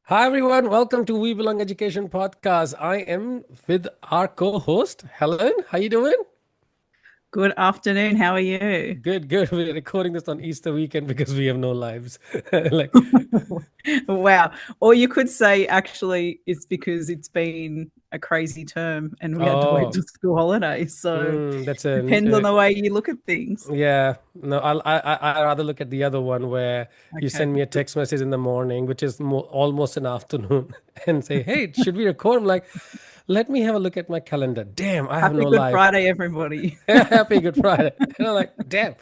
Hi everyone, welcome to We Belong Education podcast. I am with our co-host Helen. How you doing? Good afternoon. How are you? Good, good. We're recording this on Easter weekend because we have no lives. Like, Wow. Or you could say actually it's because it's been a crazy term and we had to wait oh, till school holidays. So that's depends on the way you look at things. yeah. No, I rather look at the other one where you Okay. send me a text message in the morning, which is almost an afternoon, and say, "Hey, should we record?" I'm like, "Let me have a look at my calendar." Damn, I have Happy no Good life. Friday, everybody. Happy Good Friday. And I'm like, damn,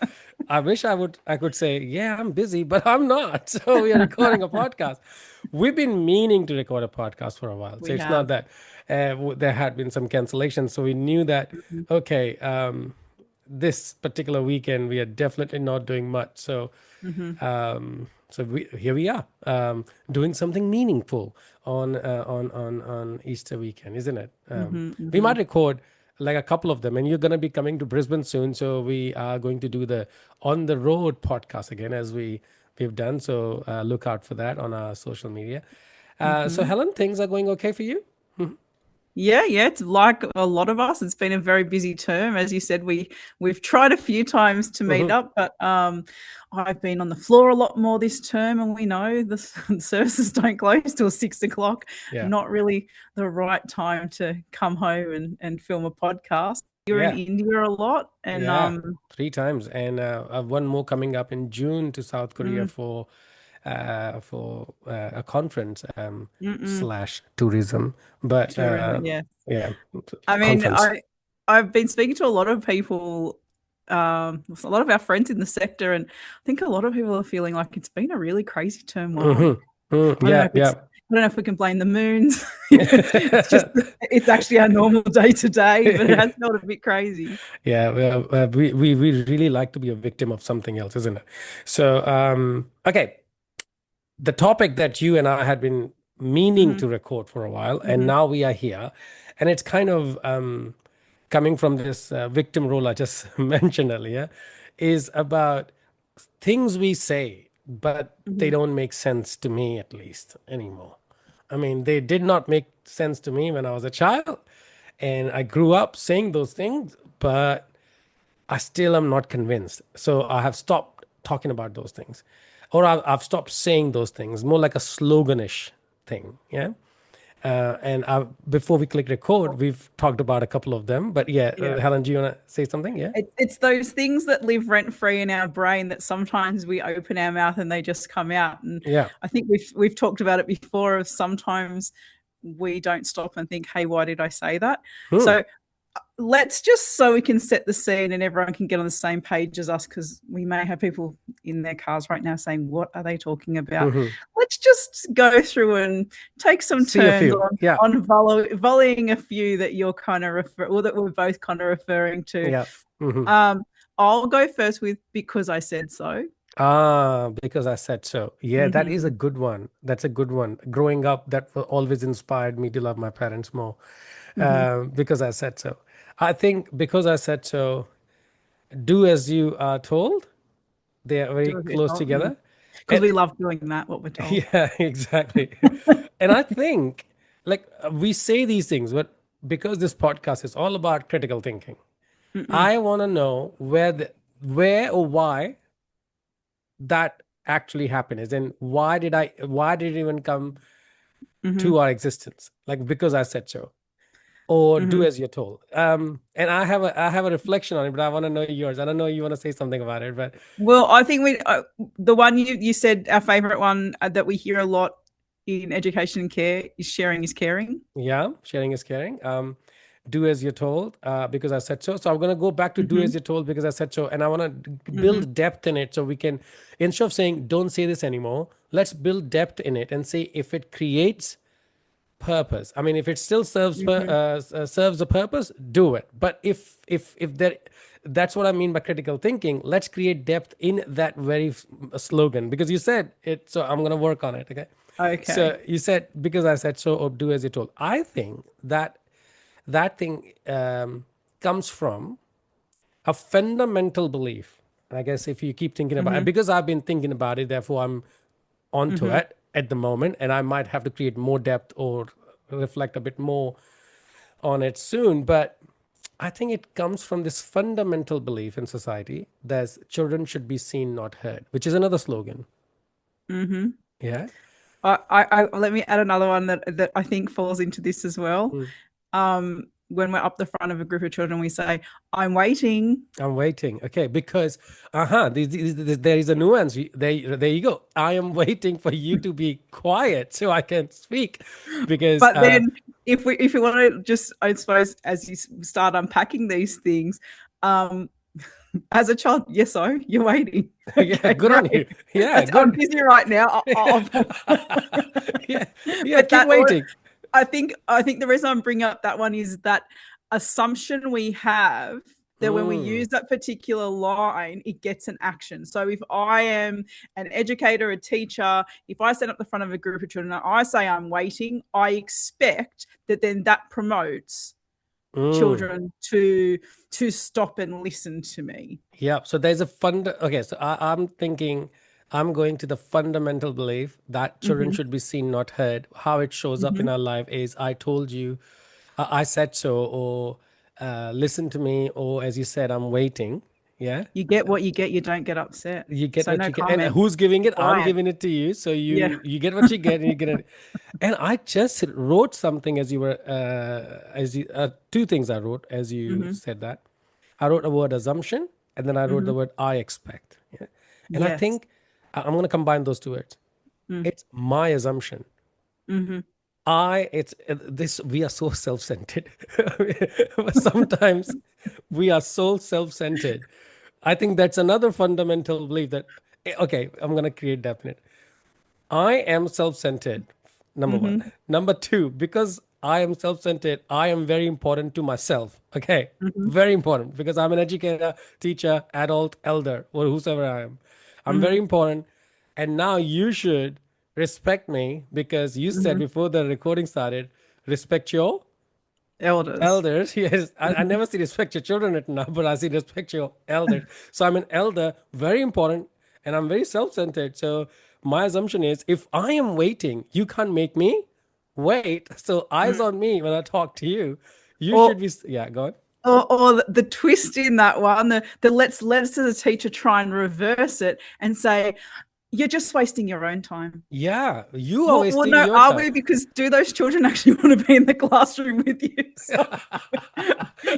I wish I could say, yeah, I'm busy, but I'm not. So we are recording a podcast. We've been meaning to record a podcast for a while. So We it's not have. that there had been some cancellations. So we knew that, Mhm. okay, this particular weekend, we are definitely not doing much. So Mhm. here we are, doing something meaningful on Easter weekend, isn't it? Mhm. We might Mhm. record like a couple of them, and you're going to be coming to Brisbane soon, so we are going to do the on the road podcast again as we've done. So look out for that on our social media. So Mhm. Helen, things are going okay for you? Yeah, it's like a lot of us. It's been a very busy term. As you said, we've tried a few times to meet Hmm. up, but I've been on the floor a lot more this term, and we know the services don't close till 6 o'clock. Yeah, Not really the right time to come home and film a podcast. You're in yeah, India a lot, and yeah. 3 times, and I've one more coming up in June to South Korea mm, for a conference mm-mm, slash tourism, but tourism. Yeah, yeah, I mean, conference. I've been speaking to a lot of people, a lot of our friends in the sector, and I think a lot of people are feeling like it's been a really crazy term. Why? Hmm. I don't know Yeah, if yeah. it's I don't know if we can blame the moons. It's just it's actually our normal day to day, but it has felt a bit crazy. Yeah, well, we really like to be a victim of something else, isn't it? So, okay, the topic that you and I had been meaning Hmm. to record for a while, and Hmm. now we are here, and it's kind of coming from this victim role I just mentioned earlier, is about things we say, but they Hmm. don't make sense to me at least anymore. I mean, they did not make sense to me when I was a child, and I grew up saying those things, but I still am not convinced. So I have stopped talking about those things, or I've stopped saying those things, more like a sloganish thing. Yeah. Before we click record, we've talked about a couple of them. But yeah, Yeah. Helen, do you want to say something? Yeah. It's those things that live rent free in our brain that sometimes we open our mouth and they just come out. And Yeah. I think we've talked about it before. Of sometimes we don't stop and think, "Hey, why did I say that?" Hmm. So let's just so we can set the scene and everyone can get on the same page as us, because we may have people in their cars right now saying, what are they talking about? Hmm. Let's just go through and take some See a turns few. on Yeah. volleying a few that you're kind of or that we're both kind of referring to. Yeah. Hmm. um I'll go first with because I said so. Because I said so. Yeah, that is a Hmm. good one. That's a good one. Growing up, that always inspired me to love my parents more. Hmm. Because I said so. I think because I said so, do as you are told. They are very Do a bit close together. because And we love doing that, what we're told. yeah, exactly. And I think like we say these things, but because this podcast is all about critical thinking, Mm-mm. I want to know where or why that actually happened is, and why did it even come Hmm. to our existence? Like because I said so, or do Hmm. as you're told. And I have a reflection on it, but I want to know yours. I don't know you want to say something about it, but Well, I think the one you said, our favorite one that we hear a lot in education and care is sharing is caring. yeah, sharing is caring. Do as you're told, because I said so. So I'm gonna go back to do Hmm. as you're told because I said so, and I want to Hmm. build depth in it so we can, instead of saying don't say this anymore, let's build depth in it and say if it creates purpose. I mean, if it still Hmm. serves a purpose, do it. But if there, that's what I mean by critical thinking. Let's create depth in that very slogan because you said it. So I'm gonna work on it. Okay. Okay. So you said because I said so, or do as you told. I think that that thing comes from a fundamental belief. I guess if you keep thinking about it, Mm-hmm. because I've been thinking about it, therefore I'm onto Mm-hmm. it at the moment, and I might have to create more depth or reflect a bit more on it soon. But I think it comes from this fundamental belief in society that children should be seen, not heard, which is another slogan. Mm-hmm. Yeah. Let me add another one that I think falls into this as well. Mm. When we're up the front of a group of children, we say, "I'm waiting." I'm waiting. Okay, because there is a nuance. There you go. I am waiting for you to be quiet so I can speak, because But then, if we want to just, I suppose, as you start unpacking these things, um, as a child, yes, so you're waiting. yeah, Okay, good on you. great. Yeah, I'm good. busy right now. yeah, yeah. But Keep that, waiting. I think the reason I'm bringing up that one is that assumption we have that when we Mm, use that particular line, it gets an action. So if I am an educator, a teacher, if I stand up the front of a group of children and I say I'm waiting, I expect that then that promotes mm. children to stop and listen to me. Yeah. So there's a fund. Okay. So I'm thinking, I'm going to the fundamental belief that children Mm-hmm, should be seen, not heard. How it shows up mm-hmm. in our life is I told you, I said so, or listen to me, or as you said, I'm waiting. Yeah. You get what you get. You don't get upset. You get So what no you get. And comment. who's giving it? I'm Quiet. giving it to you. So Yeah. you get what you get, and you get it. And I just wrote something as you were, two things I wrote as you Mm-hmm, said that. I wrote a word assumption, and then I wrote mm-hmm. the word I expect. Yeah. And I Yes. think I'm going to combine those two words. Mm, It's my assumption. mm-hmm, It's this, we are so self-centered. Sometimes we are so self-centered. I think that's another fundamental belief that, okay, I'm going to create definite. I am self centered, number one. mm-hmm, Number two, because I am self centered, I am very important to myself. Okay. mm-hmm, Very important because I'm an educator, teacher, adult, elder, or whosoever I am. I'm very mm-hmm, important. And now you should respect me because you said mm-hmm. before the recording started, respect your Elders. elders. Yes, I Mm-hmm, never see respect your children written now, but I see respect your elders. So I'm an elder, very important, and I'm very self-centered. So my assumption is, if I am waiting, you can't make me wait. So eyes mm. on me when I talk to you. You should Or be. Yeah, go on. or the twist in that one, the let's as a teacher try and reverse it and say, you're just wasting your own time. Yeah, you are Well, wasting no, your are time. we? Because do those children actually want to be in the classroom with you? So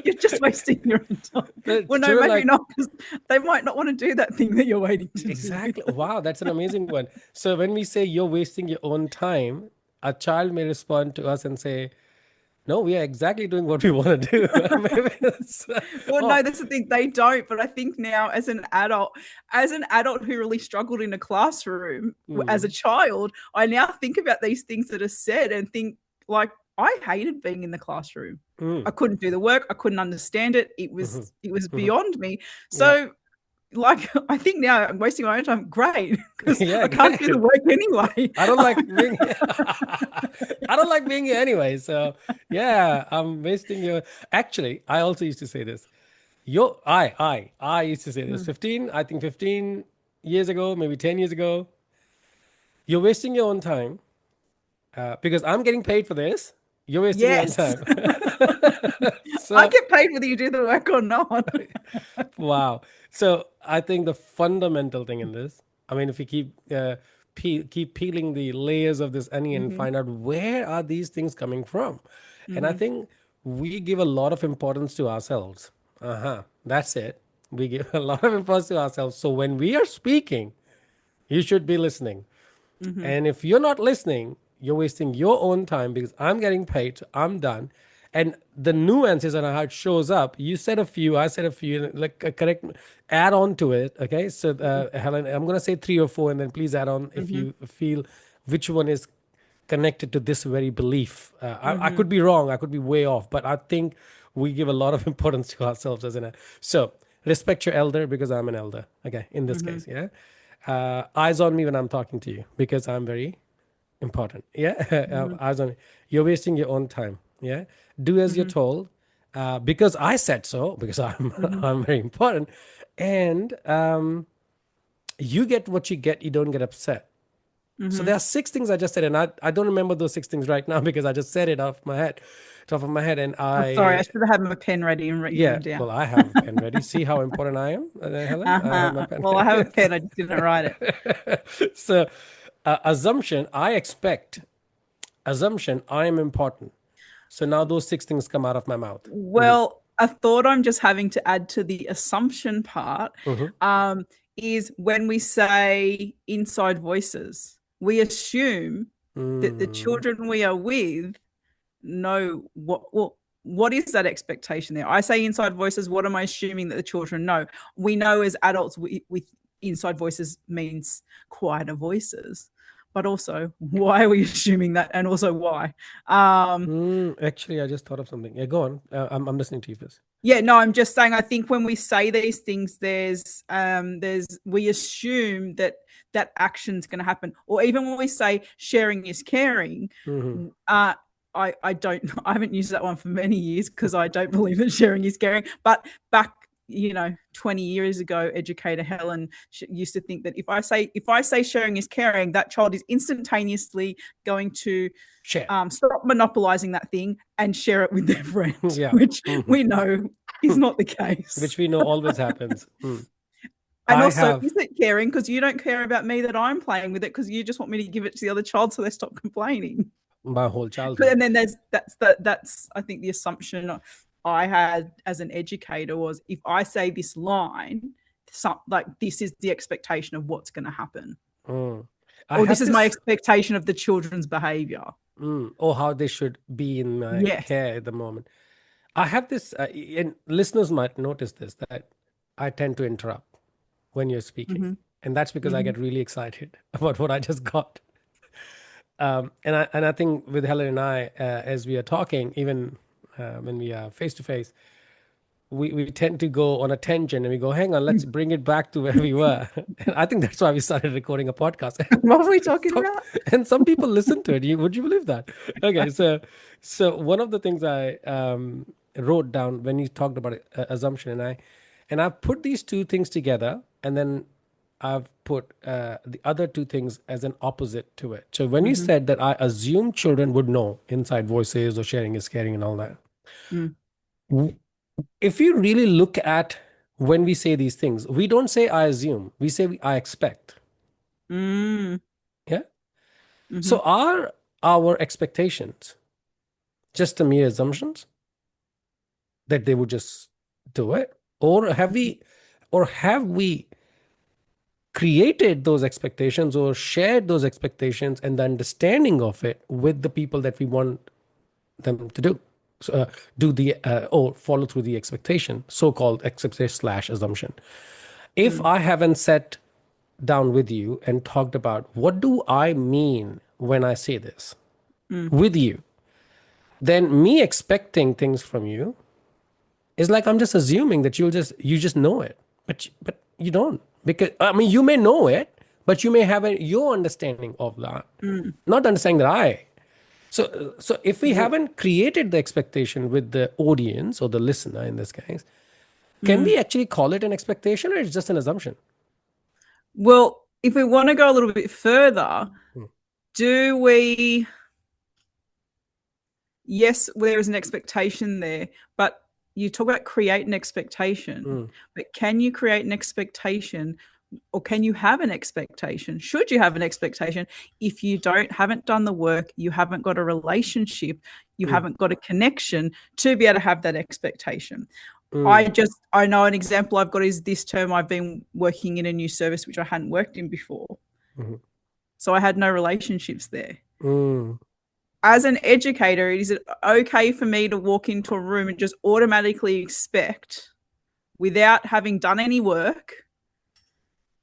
you're just wasting your own time. The Well, no, children maybe like, not, because they might not want to do that thing that you're waiting to do with exactly. them. Wow, that's an amazing one. So when we say you're wasting your own time, a child may respond to us and say, no, we are exactly doing what we want to do. Maybe Well, oh, no, that's the thing. They don't. But I think now, as an adult who really struggled in a classroom as a mm, child, I now think about these things that are said and think, like, I hated being in the classroom. I mm, couldn't do the work. I couldn't understand it. It mhm, was it was mhm. beyond me. Yeah, So, like, I think now I'm wasting my own time. Great, because yeah, I can't do the good. work anyway. I don't like being. I don't like being here anyway. So yeah, I'm wasting your. Actually, I also used to say this. I used to say this. Mm. 15, I think 15 years ago, maybe 10 years ago. You're wasting your own time because I'm getting paid for this. You're wasting your own Yes, time. I So get paid whether you do the work or not. wow. So I think the fundamental thing in this, I mean, if we keep keep peeling the layers of this onion and Hmm. find out where are these things coming from, and I Hmm. think we give a lot of importance to ourselves. That's it. We give a lot of importance to ourselves. So when we are speaking, you should be listening. Hmm. And if you're not listening, you're wasting your own time because I'm getting paid, so I'm done. And the nuances and how it shows up, you said a few, I said a few, like correct, add on to it. Okay. So, Helen, I'm going to say three or four, and then please add on if Hmm. you feel which one is connected to this very belief. I Hmm. could be wrong, I could be way off, but I think we give a lot of importance to ourselves as an. So, respect your elder because I'm an elder. Okay. In this Hmm. case. Yeah. Eyes on me when I'm talking to you because I'm very important. Yeah. Hmm. Eyes on you. You're wasting your own time. Yeah. Do as you're Hmm. told. because I said so, because I'm Hmm. I'm very important, and you get what you get. You don't get upset. So Hmm. there are six things I just said, and I don't remember those six things right now because I just said it off my head, top of my head, and Oh, sorry, I I should have had my pen ready and written yeah. them down. Well, I have a pen ready. See how important I am, Helen. I have my pen. Well, I have a pen, I just didn't write it. So, assumption. I expect assumption. I am important. So now those six things come out of my mouth. Hmm. Well, a thought I'm just having to add to the assumption part Hmm. um, is when we say inside voices, we assume that the Mm. children we are with know what is that expectation there. I say inside voices. What am I assuming that the children know? We know as adults with inside voices means quieter voices, but also why are we assuming that, and also why? Um, Actually, I just thought of something. Yeah, go on. I'm listening to you first. Yeah, no, I'm just saying I think when we say these things, there's we assume that that action's going to happen. Or even when we say sharing is caring, Hmm. uh I don't I haven't used that one for many years because I don't believe that sharing is caring. But back 20 years ago, educator Helen used to think that if I say sharing is caring, that child is instantaneously going to Share. stop monopolizing that thing and share it with their friend, Yeah. which Hmm. we know is not the case. Which we know always happens. And I also, have is it caring because you don't care about me that I'm playing with it because you just want me to give it to the other child so they stop complaining? my whole But childhood. and then that's I think the assumption I had as an educator was if I say this line, like this is the expectation of what's going to happen, Mm. I or this have is my this, expectation of the children's behavior. or how they should be in my Yes. care at the moment. I have this, and listeners might notice this, that I tend to interrupt when you're speaking. Hmm. And that's because I Hmm. get really excited about what I just got. And I think with Helen and I, as we are talking, even when we are face to face, we tend to go on a tangent and we go, hang on, let's bring it back to where we were. And I think that's why we started recording a podcast. What were we talking some, about? and some people listen to it. Would you believe that? Okay, so one of the things I wrote down when you talked about assumption, and I've put these two things together, and then I've put the other two things as an opposite to it. So when you Hmm. said that I assume children would know inside voices or sharing is caring and all that, Mm. if you really look at when we say these things, we don't say I assume, we say I expect. Mm. Yeah. Hmm. So are our expectations just a mere assumptions that they would just do it? Or have we created those expectations or shared those expectations and the understanding of it with the people that we want them to do? So, do the or follow through the expectation, so-called expectation slash assumption. If Mm. I haven't sat down with you and talked about what do I mean when I say this Mm. with you, then me expecting things from you is like I'm just assuming that you just know it, but you don't, because I mean you may know it, but you may have your understanding of that, Mm. not understanding that I. So if we Well, haven't created the expectation with the audience or the listener in this case, can mm. we actually call it an expectation or it's just an assumption? Well, if we want to go a little bit further, Mm, do we? Yes, there is an expectation there, but you talk about create an expectation, mm, but can you create an expectation or can you have an expectation? Should you have an expectation if you haven't done the work, you haven't got a relationship, you mm, haven't got a connection to be able to have that expectation? mm, I know an example I've got is this term I've been working in a new service which I hadn't worked in before. mm, So I had no relationships there. mm, As an educator, is it okay for me to walk into a room and just automatically expect, without having done any work,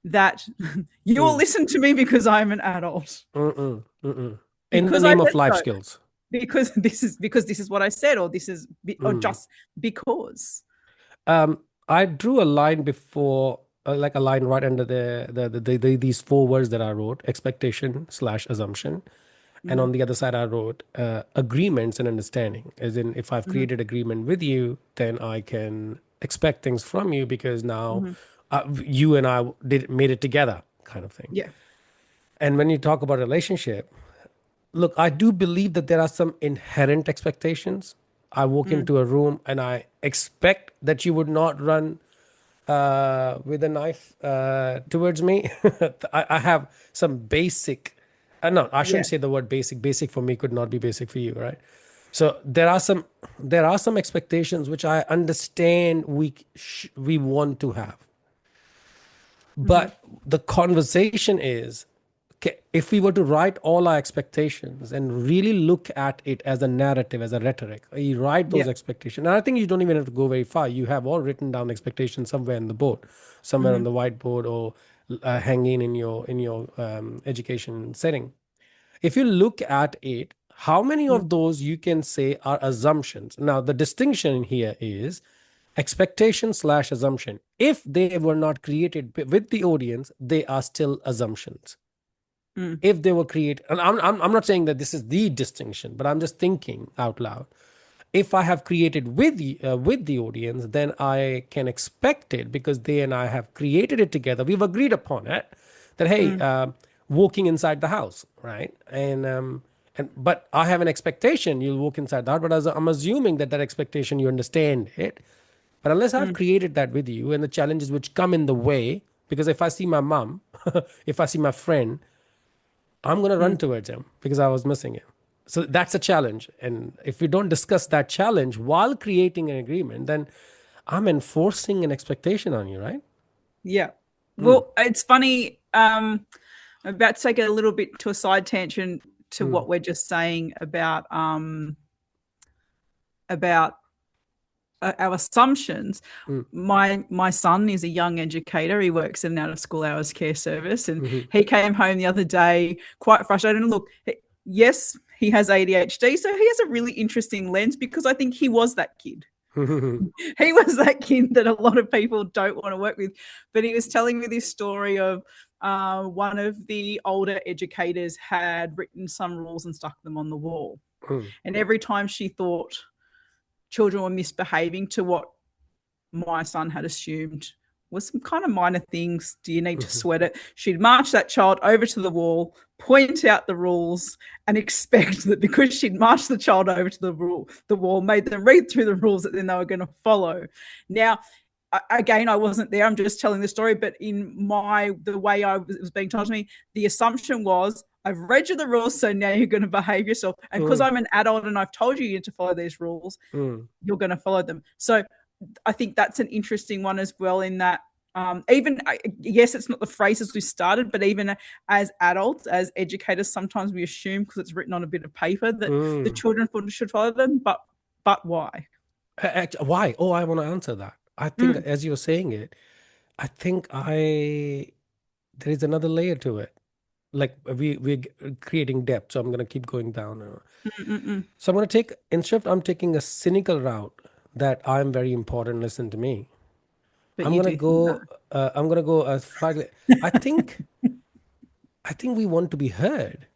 that you will mm, listen to me because I'm an adult? mm, mm, mm, mm. In the Because I name said of life so. skills. Because this is what I said, or this is or Mm. just because. I drew a line before, like a line right under these four words that I wrote: expectation slash assumption. And Mm-hmm. on the other side, I wrote agreements and understanding. As in, if I've Mm-hmm. created agreement with you, then I can expect things from you because now Mm-hmm. you and I did made it together, kind of thing. Yeah. And when you talk about relationship, look, I do believe that there are some inherent expectations. I walk Mm. into a room and I expect that you would not run with a knife towards me. I have some basic, no, I Yeah. shouldn't say the word basic. Basic for me could not be basic for you, right? So there are some expectations which I understand we want to have, Mm-hmm. but the conversation is, okay, if we were to write all our expectations and really look at it as a narrative, as a rhetoric, you write Yeah. those expectations. And I think you don't even have to go very far. You have all written down expectations somewhere on the board, somewhere Mm-hmm. on the whiteboard, or hanging in your education setting. If you look at it, how many Mm. of those you can say are assumptions? Now, the distinction here is expectation slash assumption. If they were not created with the audience, they are still assumptions. Mm. If they were created, and I'm not saying that this is the distinction, but I'm just thinking out loud. If I have created with the audience, then I can expect it because they and I have created it together. We've agreed upon it that hey, Mm. walking inside the house, right? And but I have an expectation you'll walk inside the house, but as I'm assuming that that expectation you understand it. But unless I've Mm. created that with you and the challenges which come in the way, because if I see my mom, if I see my friend, I'm going to run Mm. towards him because I was missing him. So that's a challenge. And if we don't discuss that challenge while creating an agreement, then I'm enforcing an expectation on you, right? Yeah. Mm, Well, it's funny. I'm about to take it a little bit to a side tangent to mm, what we're just saying about our assumptions. mm, My son is a young educator. He works in an out of school hours care service, and mhm, he came home the other day quite frustrated. And look, yes, he has ADHD, so he has a really interesting lens because I think he was that kid. mhm, He was that kid that a lot of people don't want to work with. But he was telling me this story of one of the older educators had written some rules and stuck them on the wall. mm, And every time she thought children were misbehaving to what my son had assumed was some kind of minor things. Do you need to mhm, sweat it? She'd march that child over to the wall, point out the rules, and expect that because she'd marched the child over to the wall, made them read through the rules that then they were going to follow. Now, again, I wasn't there. I'm just telling the story, but in the way it was being told to me, the assumption was I've read you the rules, so now you're going to behave yourself. And because mm, I'm an adult and I've told you to follow these rules, mm, you're going to follow them. So I think that's an interesting one as well. In that, even yes, it's not the phrases we started, but even as adults, as educators, sometimes we assume because it's written on a bit of paper that the mm. children should follow them. But why? Why? Oh, I want to answer that. I think Mm, as you're saying it, I think there is another layer to it. Like we're creating depth, so I'm going to keep going down. mm, mm, mm. So I'm going to take, instead of I'm taking a cynical route that I'm very important, listen to me. But you do think that. I'm going to go as slightly, I think, I think we want to be heard.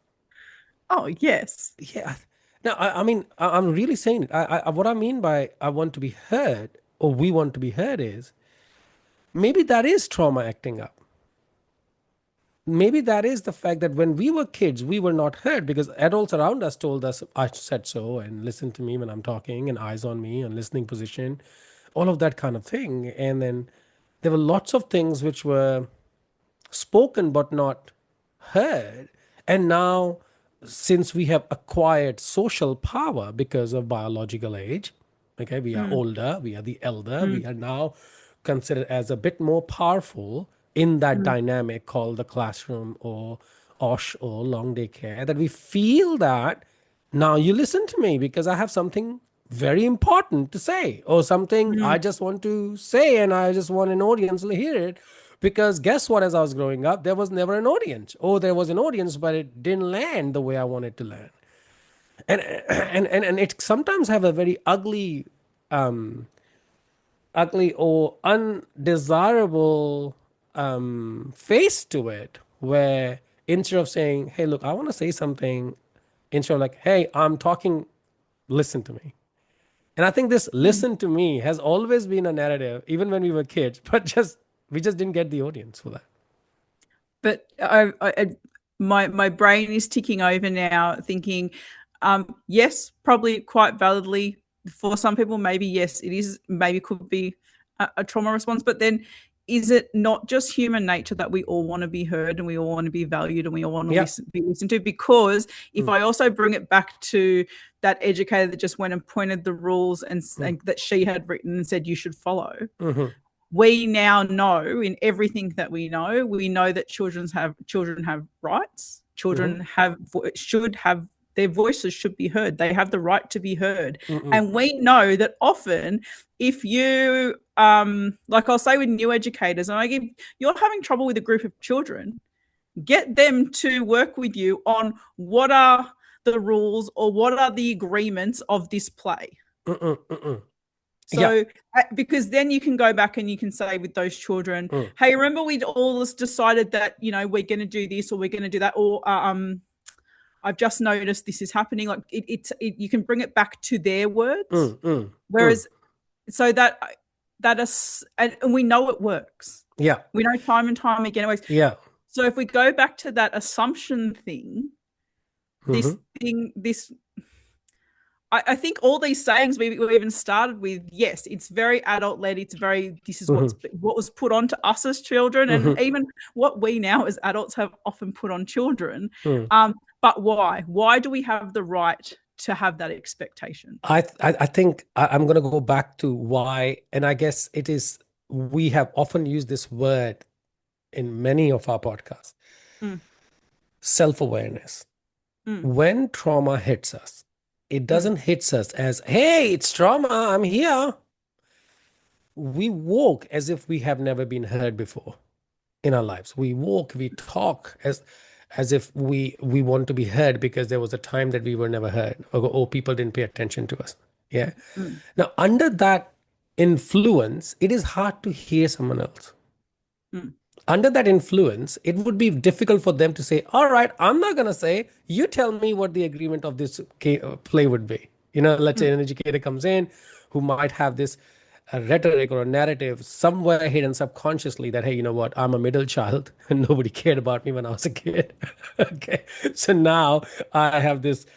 Oh yes. Yeah. Now, I mean, I'm really saying it. What I mean by I want to be heard or we want to be heard is maybe that is trauma acting up. Maybe that is the fact that when we were kids, we were not heard because adults around us told us, I said so, and listen to me when I'm talking, and eyes on me, and listening position, all of that kind of thing. And then there were lots of things which were spoken but not heard. And now, since we have acquired social power because of biological age, okay, we are Mm, older, we are the elder, we mm, are now considered as a bit more powerful in that mm, dynamic called the classroom or OSH or long day care, that we feel that now you listen to me because I have something very important to say, or something I mm, just want to say and I just want an audience to hear it. Because guess what, as I was growing up, there was never an audience. Or there was an audience, but it didn't land the way I wanted to land. And it sometimes have a very ugly or undesirable face to it, where instead of saying, hey, look, I want to say something, instead of like, hey, I'm talking, listen to me. And I think this Mm. listen to me has always been a narrative, even when we were kids, but just we just didn't get the audience for that. But my brain is ticking over now, thinking, yes, probably quite validly for some people, maybe yes, it is, maybe could be a trauma response. But then, is it not just human nature that we all want to be heard and we all want to be valued and we all want to Yeah. be listened to? Because if Mm, I also bring it back to that educator that just went and pointed the rules mm, and that she had written and said you should follow, mhm, we now know in everything that we know that children have rights. mhm, Children have should have their voices should be heard. They have the right to be heard. mm, And we know that often if you like I'll say with new educators, and I give you're having trouble with a group of children, get them to work with you on what are the rules or what are the agreements of this play. mm, mm. Yeah. So, because then you can go back and you can say with those children, Mm, hey, remember we all decided that, we're going to do this or we're going to do that, or I've just noticed this is happening. Like you can bring it back to their words. mm, mm, mm. Whereas, so that is, and we know it works. Yeah. We know time and time again it works. Yeah. So if we go back to that assumption thing, Mhm, this I think all these sayings we even started with, yes, it's very adult led. It's very, this is mhm, what was put on to us as children, and mhm, even what we now as adults have often put on children. mm. But why? Why do we have the right to have that expectation? I think I'm going to go back to why, and I guess it is we have often used this word in many of our podcasts, Mm, self-awareness. mm, When trauma hits us, it mm, doesn't hit us as, hey, it's trauma, I'm here. We walk as if we have never been heard before in our lives. We walk, we talk as if we want to be heard because there was a time that we were never heard, or people didn't pay attention to us. Yeah. mm, Now, under that influence, it is hard to hear someone else. mm, Under that influence, it would be difficult for them to say, all right, I'm not going to say, you tell me what the agreement of this play would be. Let's say mm, an educator comes in who might have this rhetoric or a narrative somewhere hidden subconsciously that, hey, you know what, I'm a middle child and nobody cared about me when I was a kid. Okay. So now I have this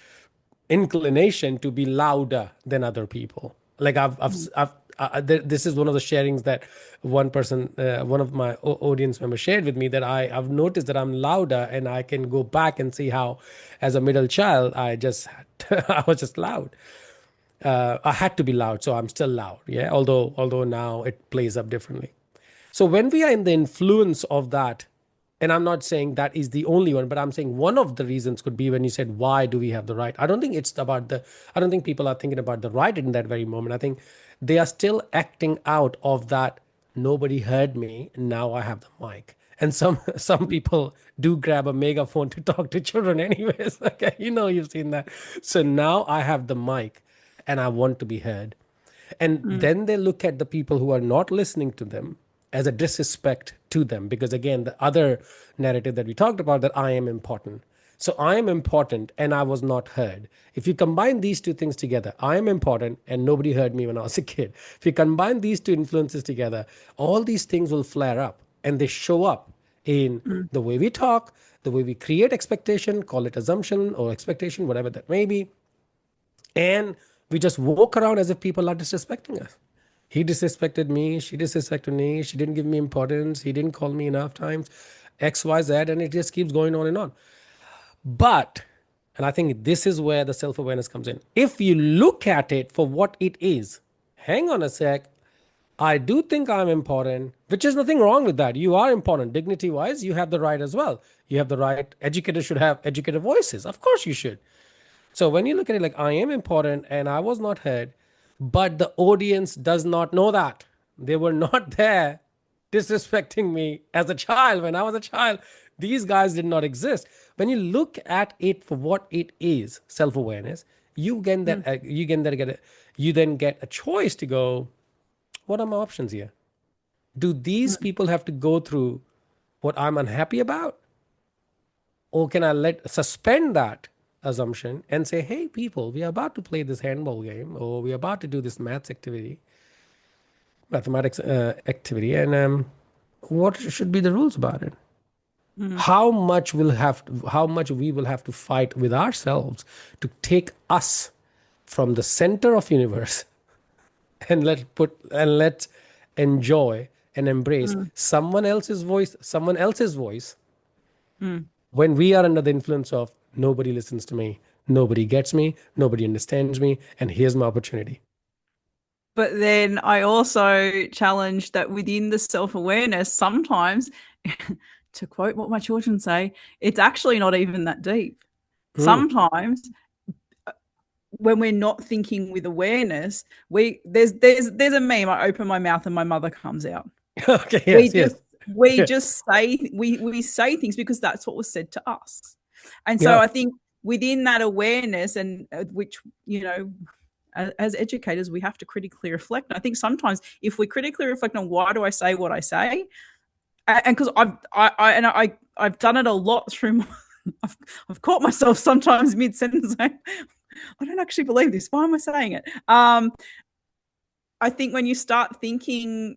inclination to be louder than other people. Like mm, this is one of the sharings that one of my audience members shared with me, that I've noticed that I'm louder, and I can go back and see how, as a middle child, I was just loud. I had to be loud, so I'm still loud. Yeah, although now it plays up differently. So when we are in the influence of that, and I'm not saying that is the only one, but I'm saying one of the reasons could be when you said, why do we have the right? I don't think people are thinking about the right in that very moment. I think they are still acting out of that. Nobody heard me. Now I have the mic. And some people do grab a megaphone to talk to children anyways. Okay. You've seen that. So now I have the mic and I want to be heard. And mm, then they look at the people who are not listening to them as a disrespect to them. Because again, the other narrative that we talked about, that I am important. So I am important and I was not heard. If you combine these two things together, I am important and nobody heard me when I was a kid. If you combine these two influences together, all these things will flare up, and they show up in mm, the way we talk, the way we create expectation, call it assumption or expectation, whatever that may be. And we just walk around as if people are disrespecting us. He disrespected me. She disrespected me. She didn't give me importance. He didn't call me enough times. X, Y, Z. And it just keeps going on and on. But, and I think this is where the self awareness comes in. If you look at it for what it is, hang on a sec. I do think I'm important, which is nothing wrong with that. You are important. Dignity wise, you have the right as well. You have the right. Educators should have educated voices. Of course, you should. So when you look at it like, I am important and I was not heard, but the audience does not know that. They were not there disrespecting me as a child when I was a child. These guys did not exist. When you look at it for what it is, self-awareness, mm, you then get a choice to go, what are my options here? Do these mm, people have to go through what I'm unhappy about? Or can I suspend that assumption and say, hey, people, we are about to play this handball game or we're about to do this mathematics activity, and what should be the rules about it? Mm. How much we will have to fight with ourselves to take us from the center of universe and let's enjoy and embrace Mm. someone else's voice Mm. when we are under the influence of nobody listens to me, nobody gets me, nobody understands me, and here's my opportunity. But then I also challenge that within the self awareness, sometimes, to quote what my children say, it's actually not even that deep. Mm. Sometimes when we're not thinking with awareness, there's a meme. I open my mouth and my mother comes out. Okay, We yes, yes. just we Yeah. just say we say things because that's what was said to us. And so Yeah. I think within that awareness and which, as educators, we have to critically reflect. And I think sometimes if we critically reflect on why do I say what I say, and because I've done it a lot through my, I've caught myself sometimes mid sentence. I don't actually believe this. Why am I saying it? I think when you start thinking,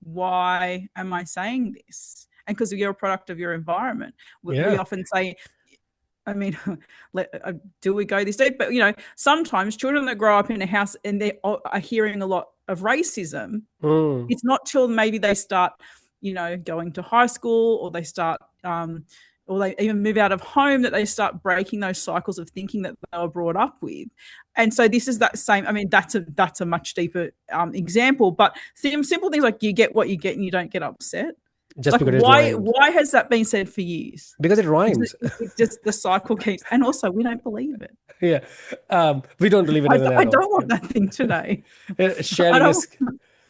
why am I saying this? And because you're a product of your environment, we Yeah. often say, I mean, do we go this deep? But sometimes children that grow up in a house and they are hearing a lot of racism, Mm. it's not till maybe they start, going to high school, or they start, or they even move out of home, that they start breaking those cycles of thinking that they were brought up with. And so this is that same. I mean, that's a much deeper example. But simple things like you get what you get and you don't get upset. Just Like because it why rhymed. why has that been said for years? Because it rhymes. It just the cycle keeps, and also we don't believe it. Yeah. We don't believe it as an I adult. don't want that thing today. I Sharing don't. is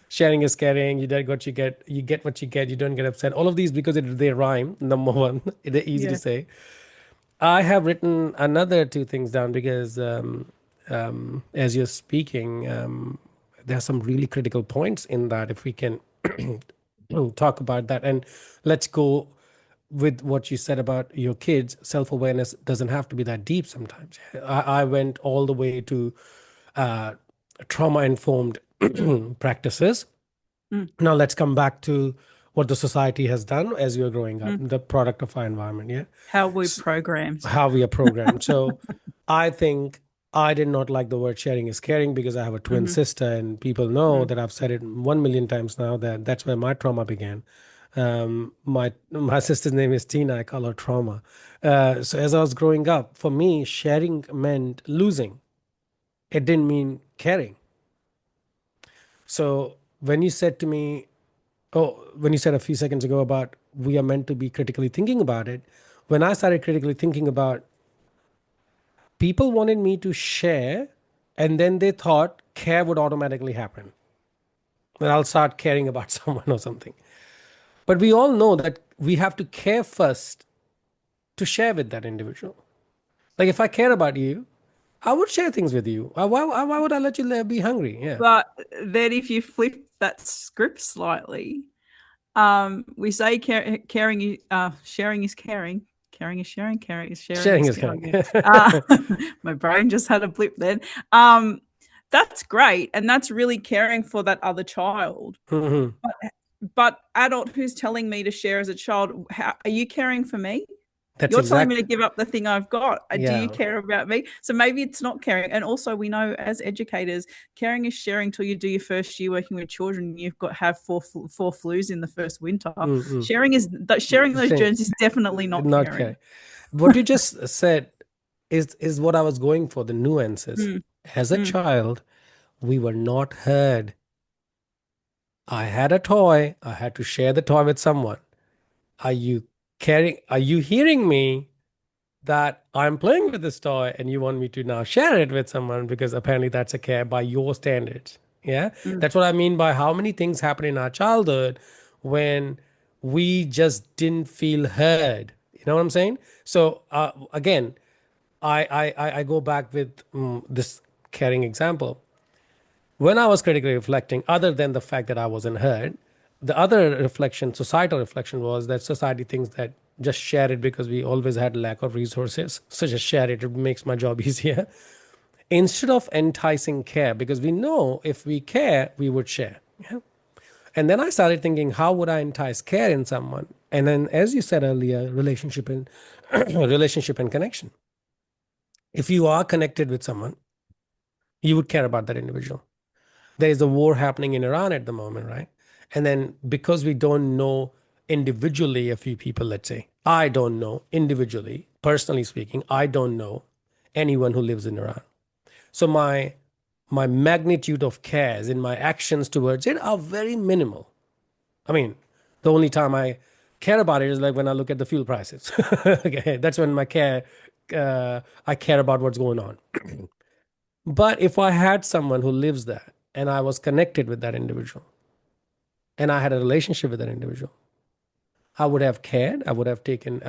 sharing is caring. You get what you get. You get what you get. You don't get upset. All of these because they rhyme. Number one, they're easy to Yeah. say. I have written another two things down because as you're speaking, there are some really critical points in that. If we can talk about that, and let's go with what you said about your kids. Self-awareness doesn't have to be that deep sometimes. I went all the way to uh, trauma-informed practices. Mm, Now let's come back to what the society has done as you're growing up, mm. the product of our environment. Yeah, How we programmed. how we are programmed. So I think I did not like the word sharing is caring because I have a twin Hmm. sister, and people know Mm. that I've said it 1 million times now that that's where my trauma began. My sister's name is Tina. I call her Trauma. So as I was growing up, for me, sharing meant losing. It didn't mean caring. So when you said to me, when you said a few seconds ago about we are meant to be critically thinking about it, when I started critically thinking about people wanted me to share, and then they thought care would automatically happen. And I'll start caring about someone or something. But we all know that we have to care first to share with that individual. Like if I care about you, I would share things with you. Why would I let you be hungry? Yeah. But then if you flip that script slightly, we say sharing is caring. Caring is sharing. Caring is sharing Sharing is is caring. caring. Uh, my brain just had a blip then. That's great, and that's really caring for that other child. Mhm. But adult who's telling me to share as a child, are you caring for me? That's You're telling me to exact. give up the thing I've got. Do you Yeah. care about me? So maybe it's not caring. And also, we know as educators, caring is sharing till you do your first year working with children. You've got have four flus in the first winter. Mm-mm. Sharing those Shame. germs is definitely not Not caring. caring. What you just said is what I was going for, the nuances. Mm, As a mm. child, we were not heard. I had a toy. I had to share the toy with someone. Are you caring? Are you hearing me that I'm playing with this toy and you want me to now share it with someone because apparently that's a care by your standards? Yeah. Mm. That's what I mean by how many things happen in our childhood when we just didn't feel heard. You know what I'm saying? So again, I go back with this caring example. When I was critically reflecting, other than the fact that I wasn't heard, the other reflection, societal reflection, was that society thinks that just share it because we always had lack of resources. So just share it. It makes my job easier. Instead of enticing care, because we know if we care, we would share. Yeah? And then I started thinking, how would I entice care in someone? And then, as you said earlier, relationship and relationship and connection. If you are connected with someone, you would care about that individual. There is a war happening in Iran at the moment, right? And then because we don't know individually a few people, let's say, I don't know individually, personally speaking, I don't know anyone who lives in Iran. So my magnitude of cares in my actions towards it are very minimal. I mean, the only time I care about it is like when I look at the fuel prices. Okay, that's when I care about what's going on. But if I had someone who lives there and I was connected with that individual and I had a relationship with that individual, I would have cared. I would have taken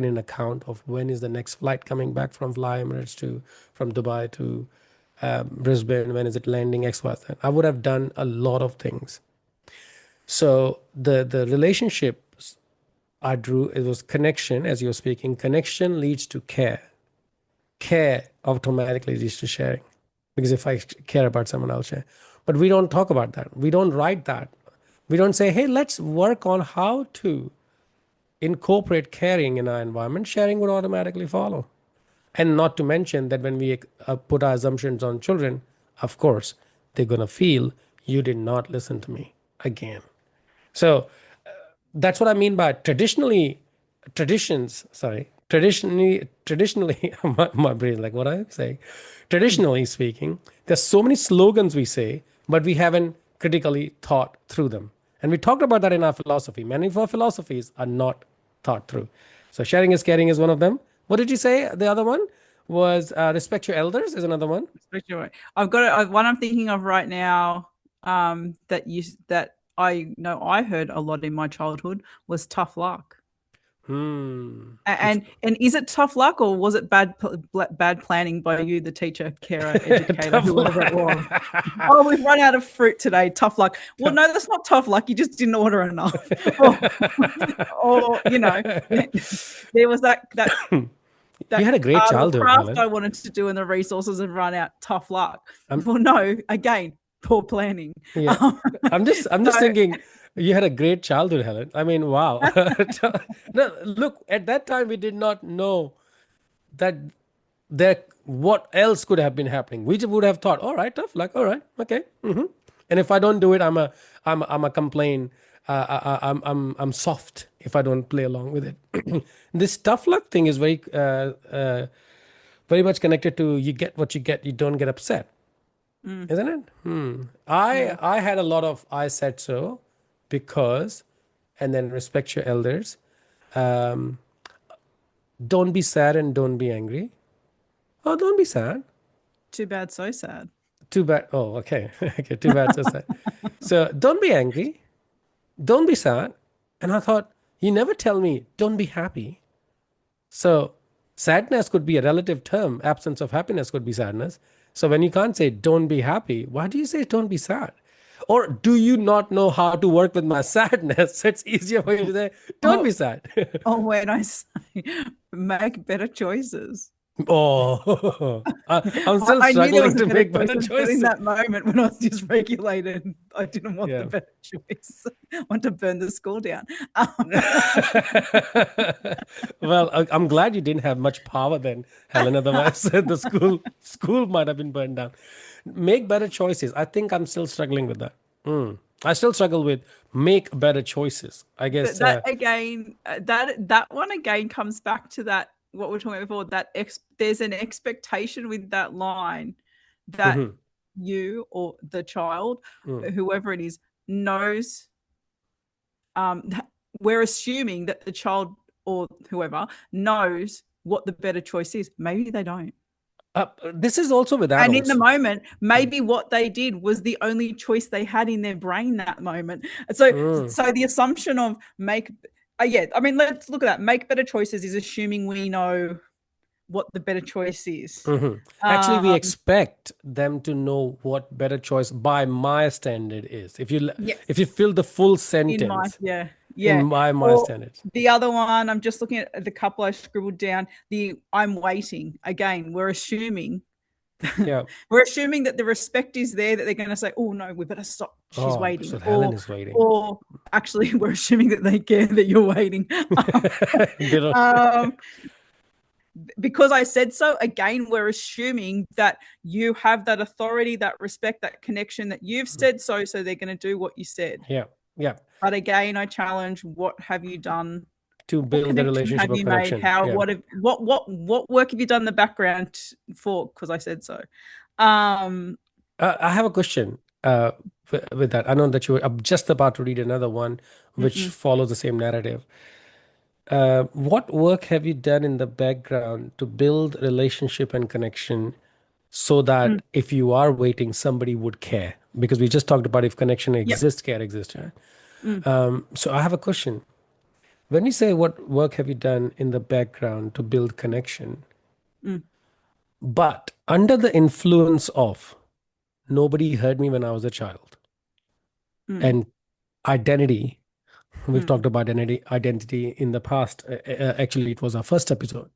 in account of when is the next flight coming back from Fly Emirates to from Dubai to Brisbane. When is it landing? X, Y, Z. I would have done a lot of things. So the relationship I drew, it was connection, as you were speaking. Connection leads to care. Care automatically leads to sharing. Because if I care about someone, I'll share. But we don't talk about that. We don't write that. We don't say, hey, let's work on how to incorporate caring in our environment. Sharing would automatically follow. And not to mention that when we put our assumptions on children, of course, they're going to feel you did not listen to me again. So that's what I mean by traditionally, my brain, like what I'm saying, traditionally speaking, there's so many slogans we say, but we haven't critically thought through them. And we talked about that in our philosophy. Many of our philosophies are not thought through. So sharing is caring is one of them. What did you say? The other one was respect your elders is another one. I've got one I'm thinking of right now. That I know I heard a lot in my childhood was tough luck. Hmm. It's And is it tough luck, or was it bad planning by you, the teacher, carer, educator, tough whoever it luck. was? Oh, we've run out of fruit today. Tough luck. Well, no, that's not tough luck. You just didn't order enough, or there was You that had a great art or childhood, craft Helen. I wanted to do, and the resources have run out. Tough luck. I'm Well, no, again, poor planning. Yeah, Um, I'm just so thinking you had a great childhood, Helen. I mean, wow. No, look, at that time we did not know that there what else could have been happening. We just would have thought, all right, tough luck, all right, okay. And if I don't do it, I'm a complain. I'm soft if I don't play along with it. This tough luck thing is very much connected to you get what you get. You don't get upset, mm, isn't it? yeah, I had a lot of I said so because, and then respect your elders. Um, don't be sad and don't be angry. Oh, don't be sad. too bad, so sad. Too bad. Oh, okay. Okay, too bad. So sad. So don't be angry. Don't be sad. And I thought, you never tell me, don't be happy. So sadness could be a relative term. Absence of happiness could be sadness. So when you can't say don't be happy, why do you say don't be sad? Or do you not know how to work with my sadness? So it's easier for you to say don't Oh, be sad. oh, when I say make better choices. Oh, I'm still I knew there struggling was a to better make better choices, but in choices. that moment when I was dysregulated, I didn't want the Yeah. better choice. I want to burn the school down. Um, Well, I'm glad you didn't have much power then, Helen. Otherwise, the school might have been burned down. Make better choices. I think I'm still struggling with that. I still struggle with make better choices. I but guess. that again, that one again comes back to that what we are talking about before. There's an expectation with that line that Mhm, you or the child, mm. whoever it is, knows. Um, we're assuming that the child or whoever knows what the better choice is. Maybe they don't. This is also with And in the adults. moment, maybe what they did was the only choice they had in their brain that moment. So, Mm, so the assumption of yeah, I mean, let's look at that. Make better choices is assuming we know what the better choice is. mhm. Actually, we Um, expect them to know what better choice by my standard is. yes, If you fill the full in my sentence, yeah. in Yeah. my Or standards. the other one, I'm just looking at the couple I scribbled down. The I'm waiting. Again, Yeah. we're assuming that the respect is there, that they're going to say, "Oh no, we better stop. She's Oh, waiting," so Helen is waiting. or actually, we're assuming that they care that you're waiting. They don't. um, because I said so. Again, we're assuming that you have that authority, that respect, that connection, that you've said so. So they're going to do what you said. Yeah. Yeah. But again, I challenge: what have you done? To What build the connection relationship have or you made? connection. How? Yeah. What work have you done in the background for? Because I said so. Um, I have a question with that. I know that you were just about to read another one which mm-mm, follows the same narrative. What work have you done in the background to build relationship and connection so mm, that if you are waiting, somebody would care? Because we just talked about if connection yep. exists, care exists. Right? Mm, So I have a question. When you say what work have you done in the background to build connection, mm, but under the influence of nobody heard me when I was a child mm, and identity, we've mm, talked about identity in the past. Actually, it was our first episode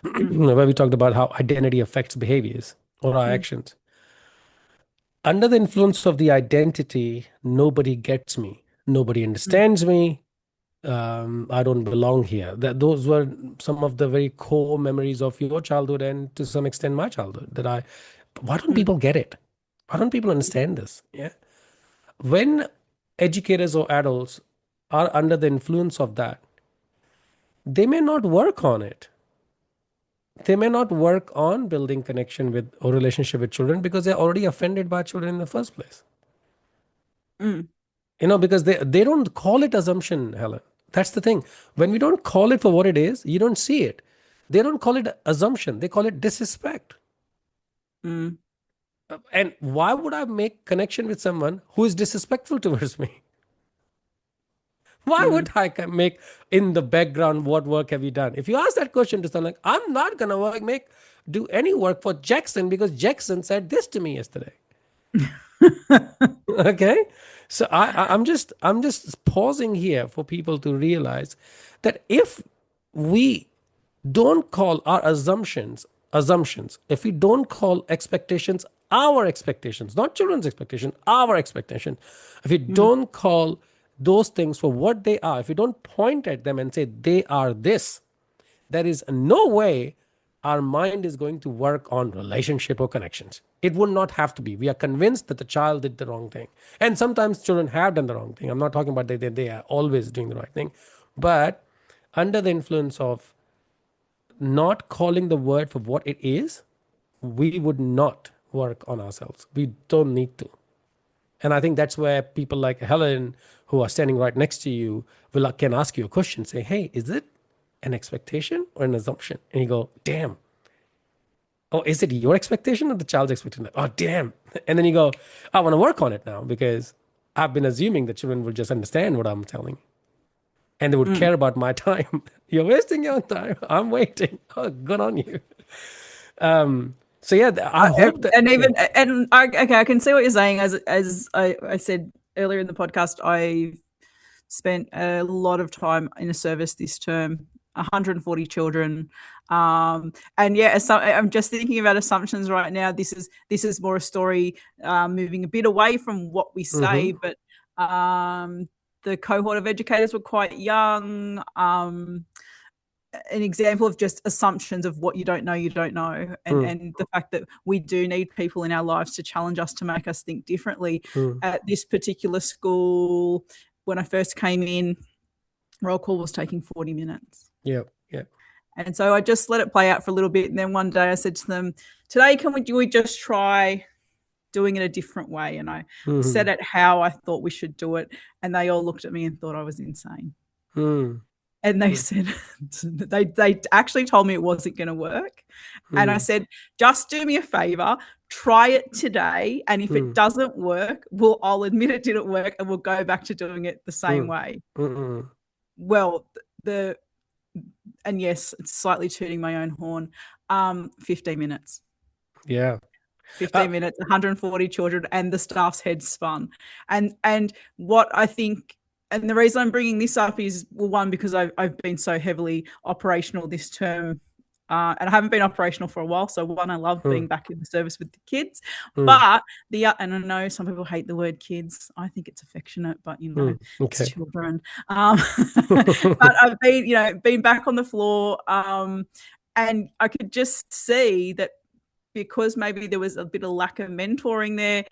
mm, where we talked about how identity affects behaviors or our mm, actions. Under the influence of the identity, nobody gets me, nobody mm, understands me. I don't belong here. That those were some of the very core memories of your childhood and to some extent my childhood. Why don't mm, people get it? Why don't people understand this? Yeah. When educators or adults are under the influence of that, they may not work on it. They may not work on building connection with or relationship with children because they're already offended by children in the first place. mm, Because they don't call it assumption, Helen. That's the thing. When we don't call it for what it is, you don't see it. They don't call it assumption, they call it disrespect. mm, And why would I make connection with someone who is disrespectful towards me? Why mm, would I make in the background what work have you done? If you ask that question to someone, like, I'm not gonna do any work for Jackson because Jackson said this to me yesterday. Okay, so I'm just pausing here for people to realize that if we don't call our assumptions, if we don't call expectations our expectations, not children's expectation, our expectation, if we mm, don't call those things for what they are, if we don't point at them and say they are this, there is no way our mind is going to work on relationship or connections. It would not have to be. We are convinced that the child did the wrong thing. And sometimes children have done the wrong thing. I'm not talking about they are always doing the right thing. But under the influence of not calling the word for what it is, we would not work on ourselves. We don't need to. And I think that's where people like Helen, who are standing right next to you, can ask you a question. Say, "Hey, is it an expectation or an assumption?" And you go, "Damn. Oh, is it your expectation or the child's expectation?" Oh, damn. And then you go, "I want to work on it now because I've been assuming that children will just understand what I'm telling and they would mm. care about my time." You're wasting your time. I'm waiting. Oh, good on you. So yeah, I hope that And yeah. even and I, okay, I can see what you're saying. As I said earlier in the podcast, I spent a lot of time in a service this term, 140 children. And yeah, I'm just thinking about assumptions right now. This is more a story, moving a bit away from what we say, Mm-hmm. but the cohort of educators were quite young. An example of just assumptions of what you don't know, and the fact that we do need people in our lives to challenge us, to make us think differently. Mm-hmm. At this particular school, when I first came in, roll call was taking 40 minutes. Yeah. Yeah. And so I just let it play out for a little bit. And then one day I said to them, today, we just try doing it a different way? And I Mm-hmm. said it how I thought we should do it. And they all looked at me and thought I was insane. Mm-hmm. And they said, they actually told me it wasn't going to work. And I Mm-hmm. said, just do me a favor, try it today. And if it doesn't work, I'll admit it didn't work and we'll go back to doing it the same way. Mm-hmm. Well, and yes, it's slightly tooting my own horn. 15 minutes. Yeah. 15 minutes, 140 children, and the staff's head spun. And what I think And the reason I'm bringing this up is, well, one, because I've been so heavily operational this term, and I haven't been operational for a while. So one, I love Hmm. being back in the service with the kids, Hmm. but and I know some people hate the word kids. I think it's affectionate, but Hmm. it's Okay. children. But I've been, been back on the floor, and I could just see that because maybe there was a bit of lack of mentoring there,